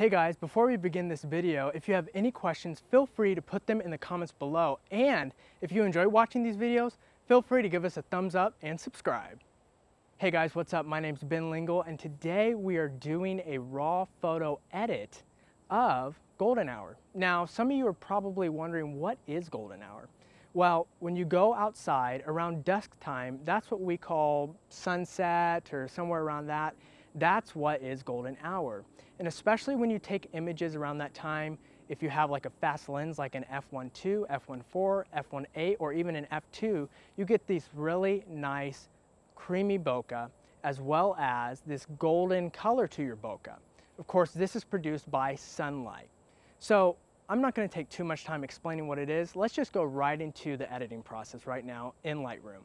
Hey guys, before we begin this video, if you have any questions, feel free to put them in the comments below. And if you enjoy watching these videos, feel free to give us a thumbs up and subscribe. Hey guys, what's up? My name's Ben Lingle, and today we are doing a raw photo edit of golden hour. Now, some of you are probably wondering, what is golden hour? Well, when you go outside around dusk time, that's what we call sunset or somewhere around that. That's what is golden hour. And especially when you take images around that time, if you have like a fast lens like an f1.2, f1.4, f1.8, or even an f2, you get these really nice creamy bokeh as well as this golden color to your bokeh. Of course, this is produced by sunlight. So I'm not going to take too much time explaining what it is. Let's just go right into the editing process right now in Lightroom.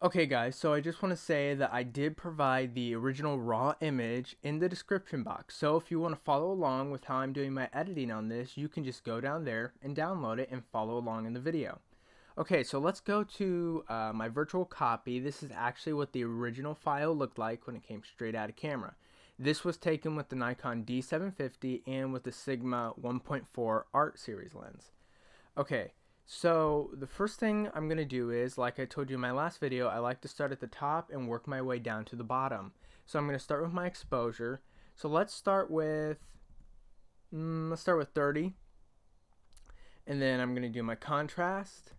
Okay guys, so I just want to say that I did provide the original raw image in the description box. So if you want to follow along with how I'm doing my editing on this, you can just go down there and download it and follow along in the video. Okay, so let's go to my virtual copy. This is actually what the original file looked like when it came straight out of camera. This was taken with the Nikon D750 and with the Sigma 1.4 Art Series lens. Okay. So the first thing I'm going to do is, like I told you in my last video, I like to start at the top and work my way down to the bottom. So I'm going to start with my exposure. So let's start with 30. And then I'm going to do my contrast,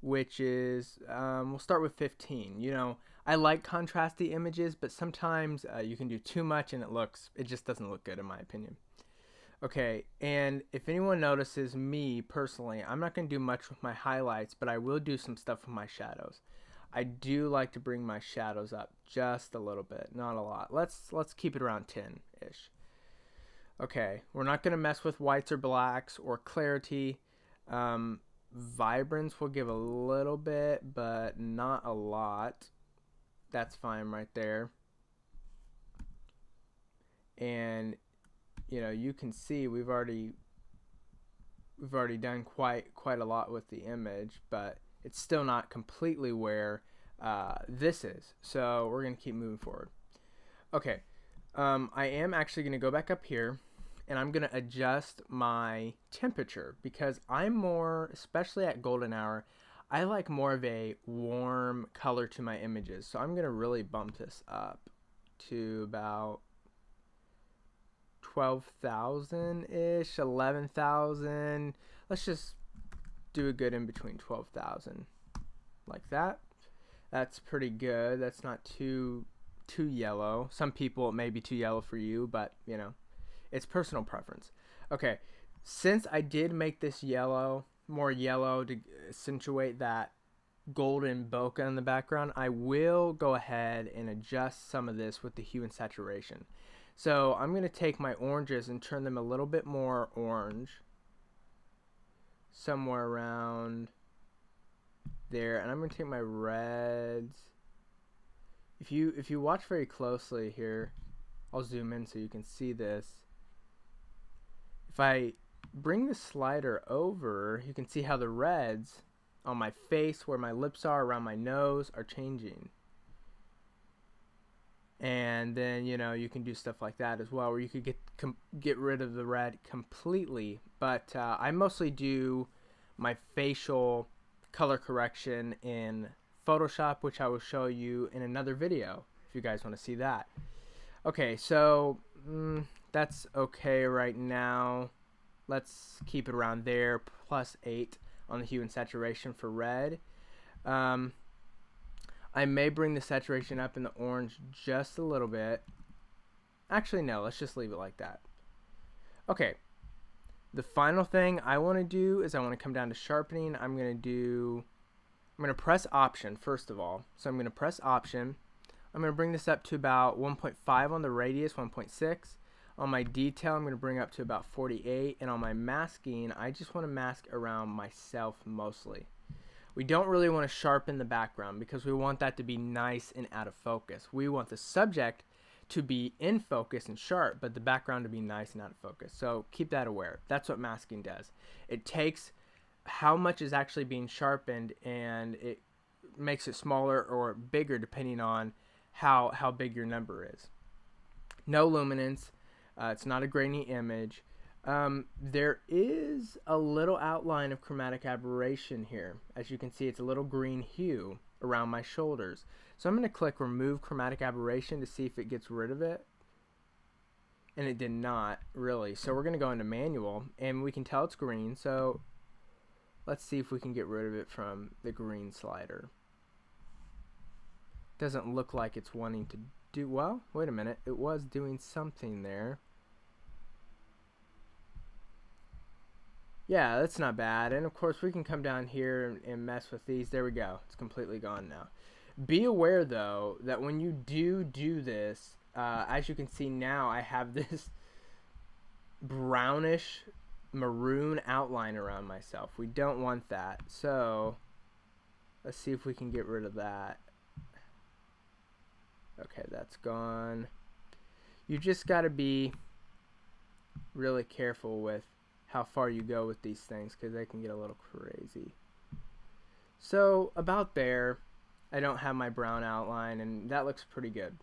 which is, we'll start with 15. You know, I like contrasty images, but sometimes you can do too much and it just doesn't look good in my opinion. Okay, and if anyone notices me personally, I'm not going to do much with my highlights, but I will do some stuff with my shadows. I do like to bring my shadows up just a little bit, not a lot. Let's keep it around 10-ish. Okay, we're not going to mess with whites or blacks or clarity. Vibrance will give a little bit, but not a lot. That's fine right there. And you know, you can see we've already done quite a lot with the image, but it's still not completely where this is. So we're gonna keep moving forward. Okay, I am actually gonna go back up here and I'm gonna adjust my temperature because I'm more, especially at golden hour, I like more of a warm color to my images. So I'm gonna really bump this up to about 12,000-ish, 11,000. Let's just do a good in between 12,000 like that. That's pretty good. That's not too yellow. Some people it may be too yellow for you, but you know, it's personal preference. Okay, since I did make this yellow, more yellow to accentuate that golden bokeh in the background, I will go ahead and adjust some of this with the hue and saturation. So I'm going to take my oranges and turn them a little bit more orange, somewhere around there, and I'm going to take my reds. If you watch very closely here, I'll zoom in so you can see this. If I bring the slider over, you can see how the reds on my face, where my lips are, around my nose, are changing. And then, you know, you can do stuff like that as well, where you could get rid of the red completely. But I mostly do my facial color correction in Photoshop, which I will show you in another video if you guys want to see that. Okay, so that's okay right now. Let's keep it around there, +8 on the hue and saturation for red. I may bring the saturation up in the orange just a little bit. Actually, no, let's just leave it like that. Okay, the final thing I want to do is I want to come down to sharpening. I'm going to press Option first of all. So I'm going to press Option. I'm going to bring this up to about 1.5 on the radius, 1.6. On my detail, I'm going to bring up to about 48. And on my masking, I just want to mask around myself mostly. We don't really want to sharpen the background because we want that to be nice and out of focus. We want the subject to be in focus and sharp, but the background to be nice and out of focus. So keep that aware. That's what masking does. It takes how much is actually being sharpened and it makes it smaller or bigger depending on how big your number is. No luminance. It's not a grainy image. There is a little outline of chromatic aberration here. As you can see, it's a little green hue around my shoulders. So I'm going to click remove chromatic aberration to see if it gets rid of it. And it did not, really. So we're going to go into manual, and we can tell it's green. So let's see if we can get rid of it from the green slider. Doesn't look like it's wanting to do, well, wait a minute. It was doing something there. Yeah, that's not bad. And of course we can come down here and mess with these. There we go. It's completely gone now. Be aware though that when you do this, as you can see now, I have this brownish maroon outline around myself. We don't want that. So let's see if we can get rid of that. Okay, that's gone. You just got to be really careful with how far you go with these things, because they can get a little crazy. So about there, I don't have my brown outline, and that looks pretty good.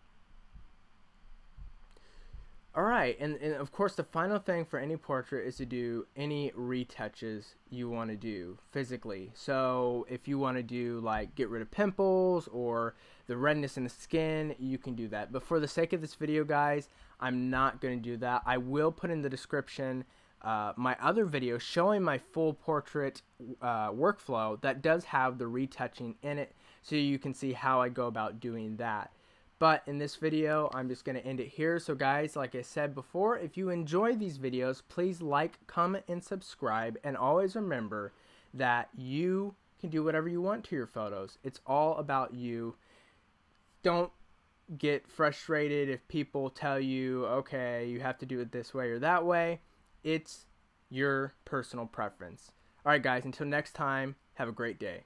Alright, and of course the final thing for any portrait is to do any retouches you want to do physically. So if you want to do like get rid of pimples or the redness in the skin, you can do that. But for the sake of this video, guys, I'm not going to do that. I will put in the description my other video showing my full portrait workflow that does have the retouching in it, so you can see how I go about doing that. But in this video, I'm just going to end it here. So guys, like I said before, if you enjoy these videos, please like, comment, and subscribe. And always remember that you can do whatever you want to your photos. It's all about you. Don't get frustrated if people tell you, okay, you have to do it this way or that way. It's your personal preference. All right, guys, until next time, have a great day.